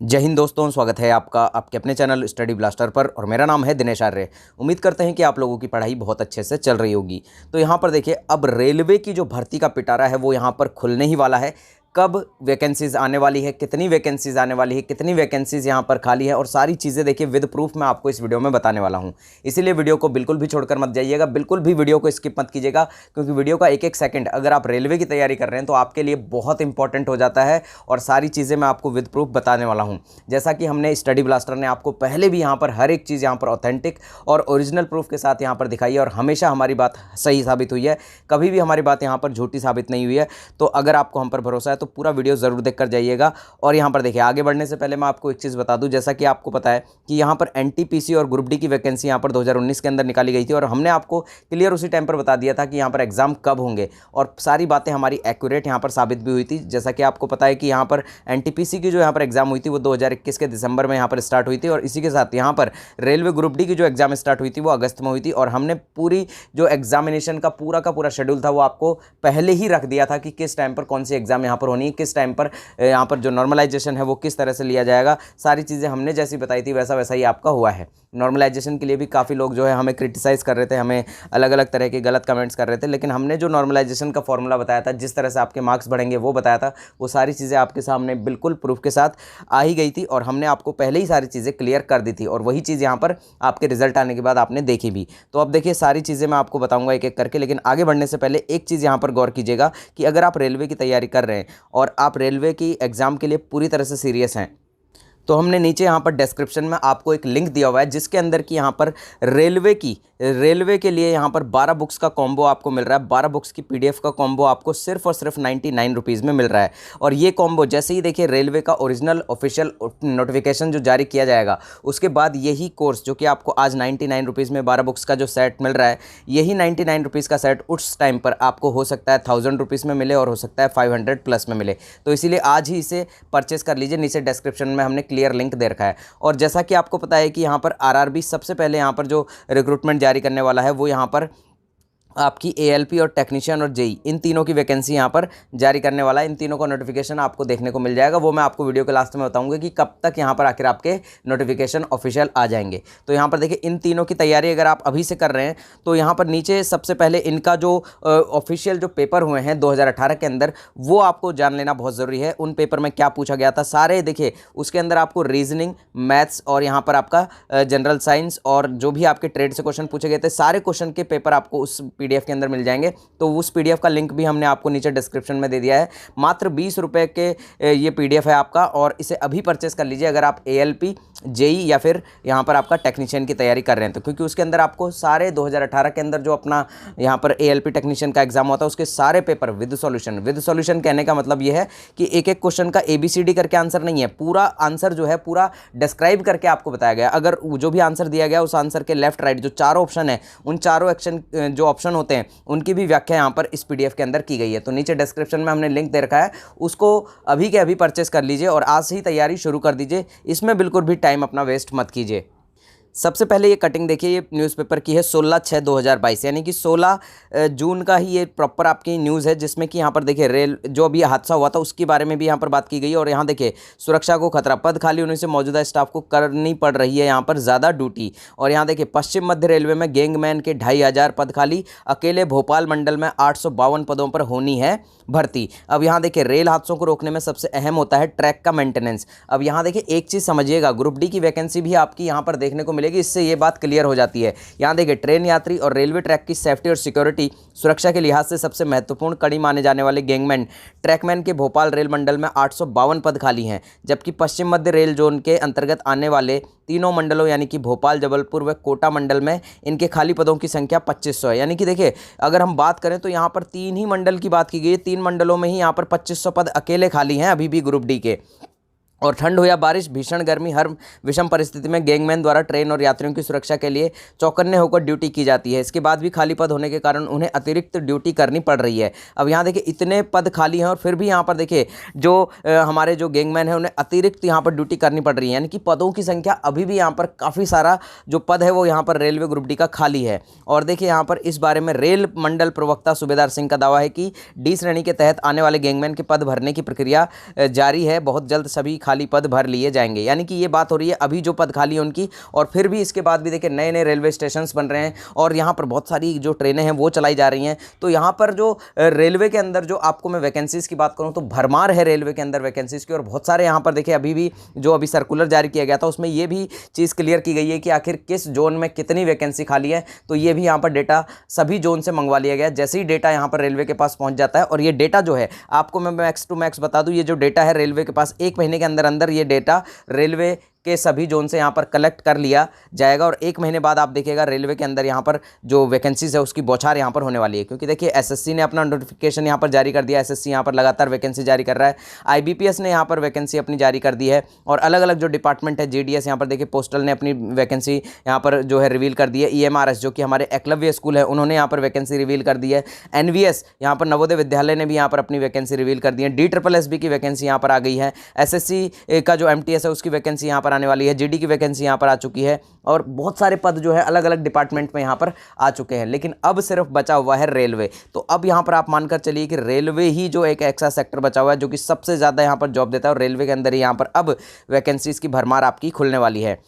जय हिंद दोस्तों, स्वागत है आपका आपके अपने चैनल स्टडी ब्लास्टर पर। और मेरा नाम है दिनेश आर्य। उम्मीद करते हैं कि आप लोगों की पढ़ाई बहुत अच्छे से चल रही होगी। तो यहाँ पर देखिए, अब रेलवे की जो भर्ती का पिटारा है वो यहाँ पर खुलने ही वाला है। कब वैकेंसीज आने वाली है, कितनी वैकेंसीज आने वाली है, कितनी वैकेंसीज यहाँ पर खाली है, और सारी चीज़ें देखिए विद प्रूफ मैं आपको इस वीडियो में बताने वाला हूँ। इसीलिए वीडियो को बिल्कुल भी छोड़कर मत जाइएगा, बिल्कुल भी वीडियो को स्किप मत कीजिएगा, क्योंकि वीडियो का एक एक सेकंड अगर आप रेलवे की तैयारी कर रहे हैं तो आपके लिए बहुत इंपॉर्टेंट हो जाता है। और सारी चीज़ें मैं आपको विद प्रूफ बताने वाला हूँ। जैसा कि हमने स्टडी ब्लास्टर ने आपको पहले भी यहाँ पर हर एक चीज़ यहाँ पर ऑथेंटिक और ओरिजिनल प्रूफ के साथ यहाँ पर दिखाई है, और हमेशा हमारी बात सही साबित हुई है। कभी भी हमारी बात यहाँ पर झूठी साबित नहीं हुई है। तो अगर आपको हम पर भरोसा है तो पूरा वीडियो ज़रूर देख कर जाइएगा। और यहाँ पर देखिए, आगे बढ़ने से पहले मैं आपको एक चीज़ बता दूं, जैसा कि आपको पता है कि यहाँ पर एनटीपीसी और ग्रुप डी की वैकेंसी यहाँ पर 2019 के अंदर निकाली गई थी, और हमने आपको क्लियर उसी टाइम पर बता दिया था कि यहाँ पर एग्जाम कब होंगे, और सारी बातें हमारी एक्यूरेट यहाँ पर साबित भी हुई थी। जैसा कि आपको पता है कि यहाँ पर एनटीपीसी की जो यहाँ पर एग्जाम हुई थी वो 2021 के दिसंबर में यहाँ पर स्टार्ट हुई थी, और इसी के साथ यहाँ पर रेलवे ग्रुप डी की जो एग्जाम स्टार्ट हुई थी वो अगस्त में हुई थी। और हमने पूरी जो एग्जामिनेशन का पूरा शेड्यूल था वो आपको पहले ही रख दिया था कि किस टाइम पर कौन सी एग्जाम यहाँ पर होनी है, किस टाइम पर यहाँ पर जो नॉर्मलाइजेशन है वो किस तरह से लिया जाएगा। सारी चीज़ें हमने जैसी बताई थी वैसा वैसा ही आपका हुआ है। नॉर्मलाइजेशन के लिए भी काफ़ी लोग जो है हमें क्रिटिसाइज़ कर रहे थे, हमें अलग अलग तरह के गलत कमेंट्स कर रहे थे, लेकिन हमने जो नॉर्मलाइजेशन का फॉर्मूला बताया था, जिस तरह से आपके मार्क्स बढ़ेंगे वो बताया था, वो सारी चीज़ें आपके सामने बिल्कुल प्रूफ के साथ आ ही गई थी, और हमने आपको पहले ही सारी चीज़ें क्लियर कर दी थी। और वही चीज़ यहाँ पर आपके रिजल्ट आने के बाद आपने देखी भी। तो अब देखिए, सारी चीज़ें मैं आपको बताऊँगा एक एक करके, लेकिन आगे बढ़ने से पहले एक चीज़ यहाँ पर गौर कीजिएगा कि अगर आप रेलवे की तैयारी कर रहे हैं और आप रेलवे की एग्ज़ाम के लिए पूरी तरह से सीरियस हैं, तो हमने नीचे यहाँ पर डिस्क्रिप्शन में आपको एक लिंक दिया हुआ है, जिसके अंदर कि यहाँ पर रेलवे के लिए यहाँ पर 12 बुक्स का कॉम्बो आपको मिल रहा है। 12 बुक्स की पीडीएफ का कॉम्बो आपको सिर्फ और सिर्फ 99 रुपीज़ में मिल रहा है। और ये कॉम्बो जैसे ही देखिए रेलवे का ओरिजिनल ऑफिशियल नोटिफिकेशन जो जारी किया जाएगा, उसके बाद यही कोर्स जो कि आपको आज 99 रुपीज़ में 12 बुक्स का जो सेट मिल रहा है, यही 99 रुपीज़ का सेट उस टाइम पर आपको हो सकता है 1000 रुपीज़ में मिले, और हो सकता है 500 प्लस में मिले। तो इसीलिए आज ही इसे परचेस कर लीजिए। नीचे डिस्क्रिप्शन में हमने क्लियर लिंक दे रखा है। और जैसा कि आपको पता है कि यहाँ पर आरआरबी सबसे पहले यहाँ पर जो रिक्रूटमेंट जारी करने वाला है वो यहाँ पर आपकी एएलपी और टेक्नीशियन और जेई, इन तीनों की वैकेंसी यहाँ पर जारी करने वाला है। इन तीनों का नोटिफिकेशन आपको देखने को मिल जाएगा। वो मैं आपको वीडियो के लास्ट में बताऊंगा कि कब तक यहाँ पर आखिर आपके नोटिफिकेशन ऑफिशियल आ जाएंगे। तो यहाँ पर देखिए, इन तीनों की तैयारी अगर आप अभी से कर रहे हैं तो यहाँ पर नीचे सबसे पहले इनका जो ऑफिशियल जो पेपर हुए हैं 2018 के अंदर, वो आपको जान लेना बहुत ज़रूरी है। उन पेपर में क्या पूछा गया था सारे देखिए, उसके अंदर आपको रीजनिंग, मैथ्स और यहाँ पर आपका जनरल साइंस और जो भी आपके ट्रेड से क्वेश्चन पूछे गए थे, सारे क्वेश्चन के पेपर आपको उस पीडीएफ के अंदर मिल जाएंगे। तो उस पीडीएफ का लिंक भी हमने आपको नीचे डिस्क्रिप्शन में दे दिया है। मात्र 20 रुपए के ये पीडीएफ है आपका, और इसे अभी परचेस कर लीजिए अगर आप एएलपी, जेई या फिर यहाँ पर आपका टेक्नीशियन की तैयारी कर रहे हैं। तो क्योंकि उसके अंदर आपको सारे 2018 के अंदर जो अपना यहाँ पर एएलपी टेक्नीशियन का एग्जाम होता है उसके सारे पेपर विद सॉल्यूशन कहने का मतलब ये है कि एक एक क्वेश्चन का एबीसीडी करके आंसर नहीं है, पूरा आंसर जो है पूरा डिस्क्राइब करके आपको बताया गया। अगर जो भी आंसर दिया गया उस आंसर के लेफ्ट राइट जो चारों ऑप्शन है, उन चारों जो ऑप्शन होते हैं उनकी भी व्याख्या यहाँ पर इस पीडीएफ के अंदर की गई है। तो नीचे डिस्क्रिप्शन में हमने लिंक दे रखा है, उसको अभी के अभी परचेस कर लीजिए और आज से ही तैयारी शुरू कर दीजिए। इसमें बिल्कुल भी टाइम अपना वेस्ट मत कीजिए। सबसे पहले ये कटिंग देखिए, ये न्यूज़पेपर की है 16/6/2022, यानी कि 16 जून का ही ये प्रॉपर आपकी न्यूज़ है, जिसमें कि यहाँ पर देखिए रेल जो अभी हादसा हुआ था उसके बारे में भी यहाँ पर बात की गई है। और यहाँ देखिए, सुरक्षा को खतरा, पद खाली होने से मौजूदा स्टाफ को करनी पड़ रही है यहाँ पर ज़्यादा ड्यूटी। और यहाँ देखिए, पश्चिम मध्य रेलवे में गैंगमैन के 2500 पद खाली, अकेले भोपाल मंडल में 852 पदों पर होनी है भर्ती। अब यहाँ देखिए, रेल हादसों को रोकने में सबसे अहम होता है ट्रैक का मेंटेनेंस। अब यहाँ देखिए, एक चीज़ समझिएगा, ग्रुप डी की वैकेंसी भी आपकी यहाँ पर देखने को मिलेगी, इससे ये बात क्लियर हो जाती है। यहाँ देखिए, ट्रेन यात्री और रेलवे ट्रैक की सेफ्टी और सिक्योरिटी सुरक्षा के लिहाज से सबसे महत्वपूर्ण कड़ी माने जाने वाले गैंगमैन ट्रैकमैन के भोपाल रेल मंडल में 852 पद खाली हैं, जबकि पश्चिम मध्य रेल जोन के अंतर्गत आने वाले तीनों मंडलों यानी कि भोपाल, जबलपुर व कोटा मंडल में इनके खाली पदों की संख्या 2500 है। यानी कि देखिए, अगर हम बात करें तो यहाँ पर 3 ही मंडल की बात की गई है, 3 मंडलों में ही यहाँ पर 2500 पद अकेले खाली हैं अभी भी ग्रुप डी के। और ठंड हो या बारिश, भीषण गर्मी, हर विषम परिस्थिति में गैंगमैन द्वारा ट्रेन और यात्रियों की सुरक्षा के लिए चौकन्ने होकर ड्यूटी की जाती है। इसके बाद भी खाली पद होने के कारण उन्हें अतिरिक्त ड्यूटी करनी पड़ रही है। अब यहाँ देखिए, इतने पद खाली हैं और फिर भी यहाँ पर देखिए जो हमारे जो गैंगमैन हैं उन्हें अतिरिक्त यहाँ पर ड्यूटी करनी पड़ रही है। यानी कि पदों की संख्या अभी भी यहाँ पर काफ़ी सारा जो पद है वो यहाँ पर रेलवे ग्रुप डी का खाली है। और देखिए, यहाँ पर इस बारे में रेल मंडल प्रवक्ता सूबेदार सिंह का दावा है कि डी श्रेणी के तहत आने वाले गैंगमैन के पद भरने की प्रक्रिया जारी है, बहुत जल्द सभी खाली पद भर लिए जाएंगे। यानी कि ये बात हो रही है अभी जो पद खाली है उनकी, और फिर भी इसके बाद भी देखिए नए नए रेलवे स्टेशंस बन रहे हैं और यहाँ पर बहुत सारी जो ट्रेनें हैं वो चलाई जा रही हैं। तो यहाँ पर जो रेलवे के अंदर जो आपको मैं वैकेंसीज़ की बात करूँ तो भरमार है रेलवे के अंदर वैकेंसीज़ की, और बहुत सारे यहाँ पर देखिए अभी भी जो अभी सर्कुलर जारी किया गया था उसमें ये भी चीज़ क्लियर की गई है कि आखिर किस जोन में कितनी वैकेंसी खाली है। तो ये भी यहाँ पर डेटा सभी जोन से मंगवा लिया गया। जैसे ही डेटा यहाँ पर रेलवे के पास पहुँच जाता है, और ये डेटा जो है आपको मैं मैक्स टू मैक्स बता दूँ, ये जो डेटा है रेलवे के पास 1 महीने के अंदर अंदर ये डेटा रेलवे के सभी जोन से यहाँ पर कलेक्ट कर लिया जाएगा, और 1 महीने बाद आप देखिएगा रेलवे के अंदर यहाँ पर जो वैकेंसीज है उसकी बौछार यहाँ पर होने वाली है। क्योंकि देखिए एसएससी ने अपना नोटिफिकेशन यहाँ पर जारी कर दिया, एसएससी यहाँ पर लगातार वैकेंसी जारी कर रहा है, आईबीपीएस ने यहाँ पर वैकेंसी अपनी जारी कर दी है, और अलग अलग जो डिपार्टमेंट है जीडीएस यहाँ पर देखिए पोस्टल ने अपनी वैकेंसी यहाँ पर जो है रिवील कर दी है, ईएमआरएस जो कि हमारे एकलव्य स्कूल है उन्होंने यहाँ पर वैकेंसी रिवील कर दी है, एनवीएस यहाँ पर नवोदय विद्यालय ने भी यहाँ पर अपनी वैकेंसी रिवील कर दी है, DSSB की वैकेंसी यहाँ पर आ गई है, एसएससी का जो एमटीएस है उसकी वैकेंसी यहाँ पर आने वाली है, जीडी की वैकेंसी यहाँ पर आ चुकी है, और बहुत सारे पद जो है अलग अलग डिपार्टमेंट में यहाँ पर आ चुके हैं। लेकिन अब सिर्फ बचा हुआ है रेलवे। तो अब यहाँ पर आप मानकर चलिए कि रेलवे ही जो एक ऐसा सेक्टर बचा हुआ है जो कि सबसे ज़्यादा यहाँ पर जॉब देता है, और रेलवे के अंदर ही यहाँ पर अब वैकेंसीज़ की भरमार आपकी खुलने वाली है।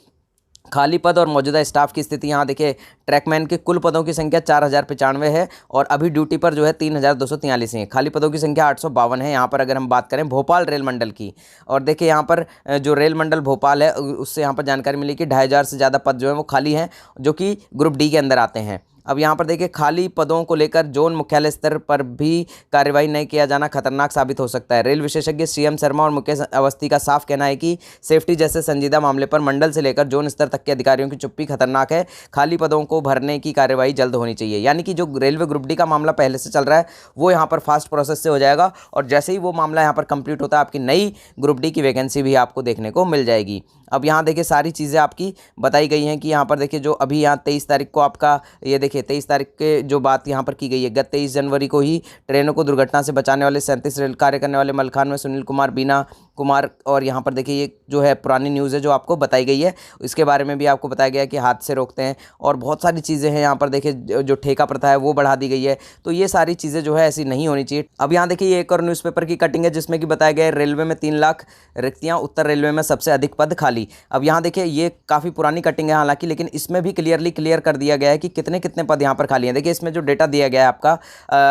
खाली पद और मौजूदा स्टाफ की स्थिति यहाँ देखिए, ट्रैकमैन के कुल पदों की संख्या 4095 है, और अभी ड्यूटी पर जो है 3243 है। खाली पदों की संख्या 852 है यहाँ पर अगर हम बात करें भोपाल रेल मंडल की। और देखिए यहाँ पर जो रेल मंडल भोपाल है उससे यहाँ पर जानकारी मिली कि 2500 से ज़्यादा पद जो है वो खाली हैं, जो कि ग्रुप डी के अंदर आते हैं। अब यहाँ पर देखिए खाली पदों को लेकर जोन मुख्यालय स्तर पर भी कार्रवाई नहीं किया जाना खतरनाक साबित हो सकता है। रेल विशेषज्ञ सीएम शर्मा और मुकेश अवस्थी का साफ कहना है कि सेफ्टी जैसे संजीदा मामले पर मंडल से लेकर जोन स्तर तक के अधिकारियों की चुप्पी खतरनाक है। खाली पदों को भरने की कार्रवाई जल्द होनी चाहिए। यानी कि जो रेलवे ग्रुप डी का मामला पहले से चल रहा है वो यहाँ पर फास्ट प्रोसेस से हो जाएगा, और जैसे ही वो मामला यहाँ पर कंप्लीट होता है आपकी नई ग्रुप डी की वैकेंसी भी आपको देखने को मिल जाएगी। अब यहाँ देखिए सारी चीज़ें आपकी बताई गई हैं कि यहाँ पर देखिए जो अभी यहाँ 23 तारीख को आपका ये देखिए 23 तारीख के जो बात यहाँ पर की गई है, गत 23 जनवरी को ही ट्रेनों को दुर्घटना से बचाने वाले 37 रेल कार्य करने वाले मलखान में सुनील कुमार, बीना कुमार, और यहाँ पर देखिए ये जो है पुरानी न्यूज़ है जो आपको बताई गई है, इसके बारे में भी आपको बताया गया है कि हादसे रोकते हैं, और बहुत सारी चीज़ें हैं यहाँ पर देखिए जो ठेका प्रथा है वो बढ़ा दी गई है। तो ये सारी चीज़ें जो है ऐसी नहीं होनी चाहिए। अब यहाँ देखिए ये एक और न्यूज़पेपर की कटिंग है जिसमें कि बताया गया है रेलवे में 3 लाख रिक्तियाँ, उत्तर रेलवे में सबसे अधिक पद खाली। अब यहाँ देखिए ये काफ़ी पुरानी कटिंग है हालांकि, लेकिन इसमें भी क्लियर कर दिया गया है कि कितने कितने पद यहाँ पर खाली हैं। देखिए इसमें जो डेटा दिया गया है आपका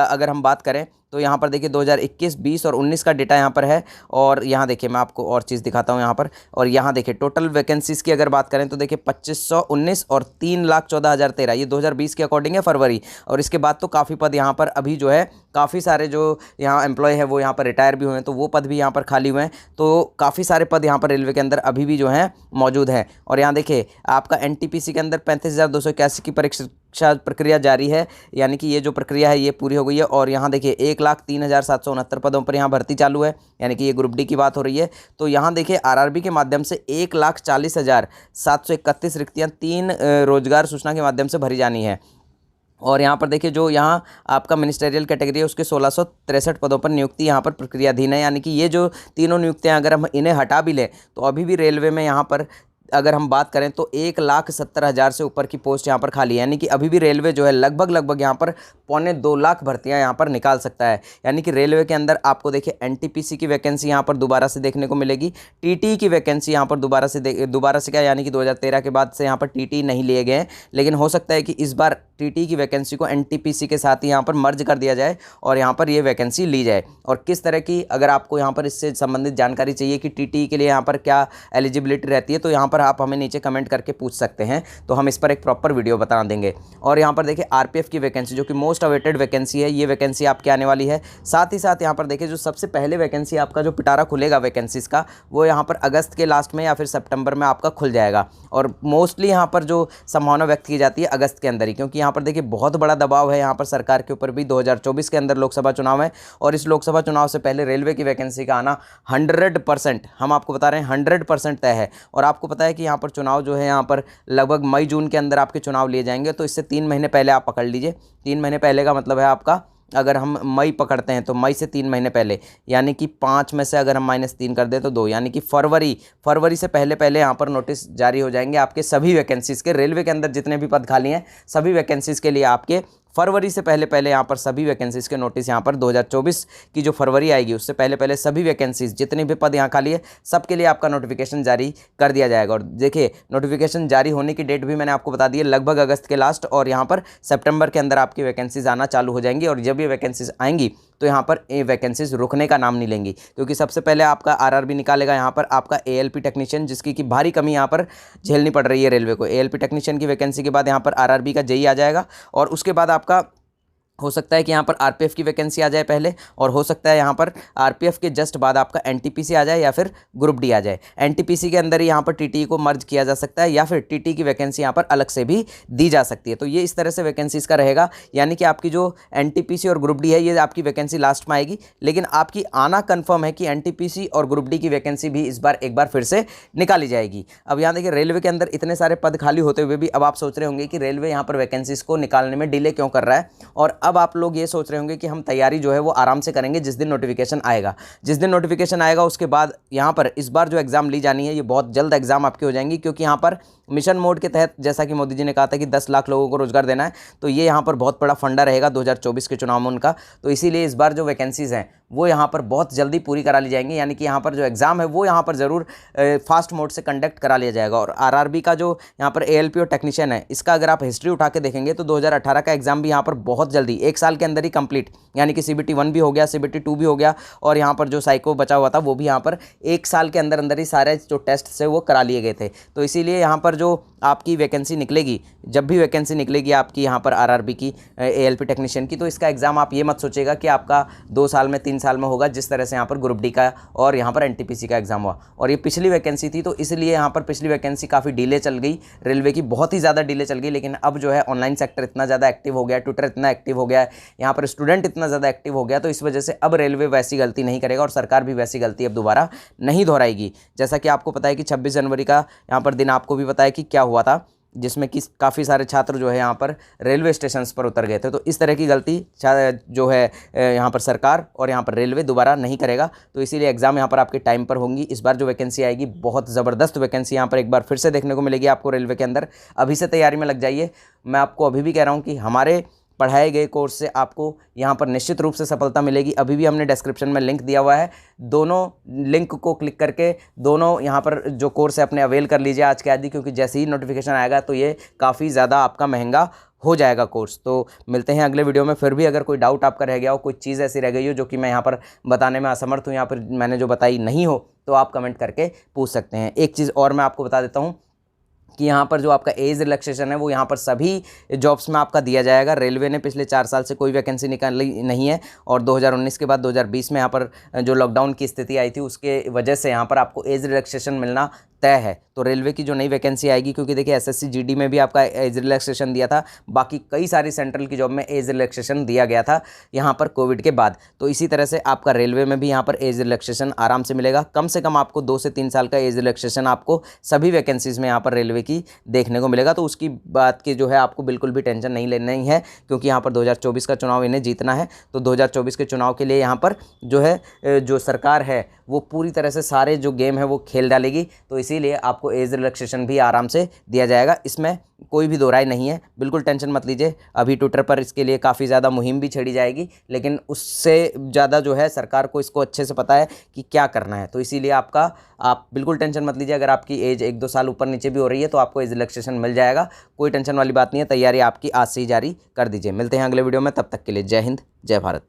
अगर हम बात करें तो यहाँ पर देखिए 2021, 20 और 19 का डेटा यहाँ पर है, और यहाँ देखिए मैं आपको और चीज़ दिखाता हूँ यहाँ पर। और यहाँ देखिए टोटल वैकेंसीज़ की अगर बात करें तो देखिए 2519 और 3,14,013 ये 2020 के अकॉर्डिंग है फरवरी। और इसके बाद तो काफ़ी पद यहाँ पर अभी जो है काफ़ी सारे जो यहाँ एम्प्लॉय है वो यहाँ पर रिटायर भी हुए हैं, तो वो पद भी यहाँ पर खाली हुए हैं। तो काफ़ी सारे पद यहाँ पर रेलवे के अंदर अभी भी जो हैं मौजूद हैं। और यहाँ देखिए आपका एनटीपीसी के अंदर 35,281 की परीक्षा प्रक्रिया जारी है, यानी कि ये जो प्रक्रिया है ये पूरी हो गई है। और यहाँ देखिए 1,03,769 पदों पर यहाँ भर्ती चालू है, यानी कि ये ग्रुप डी की बात हो रही है। तो यहाँ देखिए आरआरबी के माध्यम से 1,40,731 रिक्तियाँ 3 रोजगार सूचना के माध्यम से भरी जानी है। और यहाँ पर देखिए जो यहाँ आपका मिनिस्टेरियल कैटेगरी है उसके 1663 पदों पर नियुक्ति यहाँ पर प्रक्रियाधीन है। यानी कि ये जो तीनों नियुक्तियाँ अगर हम इन्हें हटा भी लें तो अभी भी रेलवे में यहाँ पर अगर हम बात करें तो 1,70,000 से ऊपर की पोस्ट यहाँ पर खाली है। यानी कि अभी भी रेलवे जो है लगभग यहाँ पर 1.25 लाख भर्तियाँ यहाँ पर निकाल सकता है। यानी कि रेलवे के अंदर आपको देखिए एनटीपीसी की वैकेंसी यहाँ पर दोबारा से देखने को मिलेगी, टीटी की वैकेंसी यहाँ पर दोबारा से क्या, यानी कि 2013 के बाद से यहाँ पर टीटी नहीं लिए गए हैं, लेकिन हो सकता है कि इस बार टीटी की वैकेंसी को एनटीपीसी के साथ ही यहाँ पर मर्ज कर दिया जाए और यहाँ पर ये वैकेंसी ली जाए। और किस तरह की अगर आपको यहाँ पर इससे संबंधित जानकारी चाहिए कि टीटी के लिए यहाँ पर क्या एलिजिबिलिटी रहती है तो यहाँ पर आप हमें नीचे कमेंट करके पूछ सकते हैं, तो हम इस पर एक प्रॉपर वीडियो बता देंगे। और यहाँ पर देखिए आरपीएफ की वैकेंसी जो कि मोस्ट अवेटेड वैकेंसी है, ये वैकेंसी आपके आने वाली है। साथ ही साथ यहाँ पर देखिए जो सबसे पहले वैकेंसी आपका जो पिटारा खुलेगा वैकेंसीज़ का, वो यहाँ पर अगस्त के लास्ट में या फिर सितंबर में आपका खुल जाएगा। और मोस्टली यहाँ पर जो संभावना व्यक्त की जाती है अगस्त के अंदर ही, क्योंकि यहाँ पर देखिए बहुत बड़ा दबाव है यहाँ पर सरकार के ऊपर भी। 2024 के अंदर लोकसभा चुनाव है और इस लोकसभा चुनाव से पहले रेलवे की वैकेंसी का आना 100%, हम आपको बता रहे हैं 100% तय है। और आपको पता है कि यहाँ पर चुनाव जो है यहाँ पर लगभग मई जून के अंदर आपके चुनाव लिए जाएंगे, तो इससे 3 महीने पहले आप पकड़ लीजिए। 3 महीने पहले का मतलब है आपका, अगर हम मई पकड़ते हैं तो मई से 3 महीने पहले, यानी कि 5 में से अगर हम -3 कर दें तो 2, यानी कि फरवरी से पहले यहाँ पर नोटिस जारी हो जाएंगे आपके सभी वैकेंसीज़ के। रेलवे के अंदर जितने भी पद खाली हैं सभी वैकेंसीज़ के लिए आपके फरवरी से पहले पहले यहाँ पर सभी वैकेंसीज़ के नोटिस यहाँ पर 2024 की जो फरवरी आएगी उससे पहले पहले सभी वैकेंसीज़ जितने भी पद यहाँ खाली है सबके लिए आपका नोटिफिकेशन जारी कर दिया जाएगा। और देखिए नोटिफिकेशन जारी होने की डेट भी मैंने आपको बता दी है, लगभग अगस्त के लास्ट और यहाँ पर सितंबर के अंदर आपकी वैकेंसीज़ आना चालू हो जाएंगी। और जब ये वैकेंसीज़ आएंगी तो यहाँ पर ये वैकेंसीज रुकने का नाम नहीं लेंगी, क्योंकि सबसे पहले आपका आरआरबी निकालेगा यहाँ पर आपका एएलपी टेक्नीशियन, जिसकी की भारी कमी यहाँ पर झेलनी पड़ रही है रेलवे को। एएलपी टेक्नीशियन की वैकेंसी के बाद यहाँ पर आरआरबी का जेई आ जाएगा और उसके बाद आपका हो सकता है कि यहाँ पर आरपीएफ की वैकेंसी आ जाए पहले, और हो सकता है यहाँ पर आरपीएफ के जस्ट बाद आपका एनटीपीसी आ जाए या फिर ग्रुप डी आ जाए। एनटीपीसी के अंदर ही यहाँ पर टीटी को मर्ज किया जा सकता है या फिर टीटी की वैकेंसी यहाँ पर अलग से भी दी जा सकती है। तो ये इस तरह से वैकेंसीज का रहेगा, यानी कि आपकी जो एनटीपीसी और ग्रुप डी है ये आपकी वैकेंसी लास्ट में आएगी, लेकिन आपकी आना कन्फर्म है कि एनटीपीसी और ग्रुप डी की वैकेंसी भी इस बार एक बार फिर से निकाली जाएगी। अब यहाँ देखिए रेलवे के अंदर इतने सारे पद खाली होते हुए भी अब आप सोच रहे होंगे कि रेलवे यहाँ पर वैकेंसीज को निकालने में डिले क्यों कर रहा है, और अब आप लोग ये सोच रहे होंगे कि हम तैयारी जो है वो आराम से करेंगे जिस दिन नोटिफिकेशन आएगा। जिस दिन नोटिफिकेशन आएगा उसके बाद यहाँ पर इस बार जो एग्जाम ली जानी है ये बहुत जल्द एग्जाम आपकी हो जाएंगी, क्योंकि यहाँ पर मिशन मोड के तहत जैसा कि मोदी जी ने कहा था कि 10 लाख लोगों को रोजगार देना है, तो ये यहाँ पर बहुत बड़ा फंडा रहेगा 2024 के चुनाव में उनका। तो इसीलिए इस बार जो वैकेंसीज़ हैं वो यहाँ पर बहुत जल्दी पूरी करा ली जाएंगी, यानी कि यहाँ पर जो एग्ज़ाम है वो यहाँ पर ज़रूर फास्ट मोड से कंडक्ट करा लिया जाएगा। और आरआरबी का जो यहाँ पर एएलपी और टेक्नीशियन है इसका अगर आप हिस्ट्री उठा के देखेंगे तो 2018 का एग्जाम भी यहाँ पर बहुत जल्दी 1 साल के अंदर ही कंप्लीट, यानी कि CBT 1 भी हो गया, CBT 2 भी हो गया, और यहाँ पर जो साइको बचा हुआ था वो भी यहाँ पर 1 साल के अंदर अंदर ही सारे जो टेस्ट से वो करा लिए गए थे। तो इसीलिए यहाँ पर जो आपकी वैकेंसी निकलेगी, जब भी वैकेंसी निकलेगी आपकी यहाँ पर आरआरबी की एएलपी टेक्नीशियन की, तो इसका एग्ज़ाम आप ये मत सोचिएगा कि आपका 2 साल में 3 साल में होगा, जिस तरह से यहाँ पर ग्रुप डी का और यहाँ पर एनटीपीसी का एग्ज़ाम हुआ। और ये पिछली वैकेंसी थी तो इसलिए यहाँ पर पिछली वैकेंसी काफ़ी डिले चल गई, रेलवे की बहुत ही ज़्यादा डिले चल गई। लेकिन अब जो है ऑनलाइन सेक्टर इतना ज़्यादा एक्टिव हो गया, ट्विटर इतना एक्टिव हो गया है, यहाँ पर स्टूडेंट इतना ज़्यादा एक्टिव हो गया, तो इस वजह से अब रेलवे वैसी गलती नहीं करेगा और सरकार भी वैसी गलती अब दोबारा नहीं दोहराएगी। जैसा कि आपको पता है कि 26 जनवरी का यहाँ पर दिन आपको भी पता है कि क्या हुआ था, जिसमें कि काफ़ी सारे छात्र जो है यहाँ पर रेलवे स्टेशंस पर उतर गए थे। तो इस तरह की गलती जो है यहाँ पर सरकार और यहाँ पर रेलवे दोबारा नहीं करेगा। तो इसीलिए एग्ज़ाम यहाँ पर आपके टाइम पर होंगी। इस बार जो वैकेंसी आएगी बहुत ज़बरदस्त वैकेंसी यहाँ पर एक बार फिर से देखने को मिलेगी आपको रेलवे के अंदर। अभी से तैयारी में लग जाइए। मैं आपको अभी भी कह रहा हूँ कि हमारे पढ़ाए गए कोर्स से आपको यहाँ पर निश्चित रूप से सफलता मिलेगी। अभी भी हमने डिस्क्रिप्शन में लिंक दिया हुआ है, दोनों लिंक को क्लिक करके दोनों यहाँ पर जो कोर्स है अपने अवेल कर लीजिए आज के आदि, क्योंकि जैसे ही नोटिफिकेशन आएगा तो ये काफ़ी ज़्यादा आपका महंगा हो जाएगा कोर्स। तो मिलते हैं अगले वीडियो में। फिर भी अगर कोई डाउट आपका रह गया हो, कोई चीज़ ऐसी रह गई हो जो कि मैं यहाँ पर बताने में असमर्थ हूँ, यहाँ पर मैंने जो बताई नहीं हो, तो आप कमेंट करके पूछ सकते हैं। एक चीज़ और मैं आपको बता देता हूँ कि यहाँ पर जो आपका एज रिलैक्सेशन है वो यहाँ पर सभी जॉब्स में आपका दिया जाएगा। रेलवे ने पिछले 4 साल से कोई वैकेंसी निकाली नहीं है, और 2019 के बाद 2020 में यहाँ पर जो लॉकडाउन की स्थिति आई थी उसके वजह से यहाँ पर आपको एज रिलैक्सेशन मिलना तय है। तो रेलवे की जो नई वैकेंसी आएगी, क्योंकि देखिए एसएससी जीडी में भी आपका एज रिलैक्सेशन दिया था, बाकी कई सारी सेंट्रल की जॉब में एज रिलैक्सेशन दिया गया था यहाँ पर कोविड के बाद। तो इसी तरह से आपका रेलवे में भी यहाँ पर एज रिलैक्सेशन आराम से मिलेगा। कम से कम आपको 2 से 3 साल का एज रिलैक्सेशन आपको सभी वैकेंसीज़ में यहाँ पर रेलवे की देखने को मिलेगा। तो उसकी बात की जो है आपको बिल्कुल भी टेंशन नहीं लेनी है, क्योंकि यहाँ पर 2024 का चुनाव इन्हें जीतना है। तो 2024 के चुनाव के लिए यहाँ पर जो है जो सरकार है वो पूरी तरह से सारे जो गेम है वो खेल डालेगी। तो इसीलिए आपको एज रिलैक्सेशन भी आराम से दिया जाएगा, इसमें कोई भी दो राय नहीं है, बिल्कुल टेंशन मत लीजिए। अभी ट्विटर पर इसके लिए काफ़ी ज़्यादा मुहिम भी छेड़ी जाएगी, लेकिन उससे ज़्यादा जो है सरकार को इसको अच्छे से पता है कि क्या करना है। तो इसीलिए आप बिल्कुल टेंशन मत लीजिए। अगर आपकी एज 1-2 साल ऊपर नीचे भी हो रही है तो आपको एज रिलैक्सेशन मिल जाएगा, कोई टेंशन वाली बात नहीं है। तैयारी आपकी आज से ही जारी कर दीजिए। मिलते हैं अगले वीडियो में, तब तक के लिए जय हिंद, जय भारत।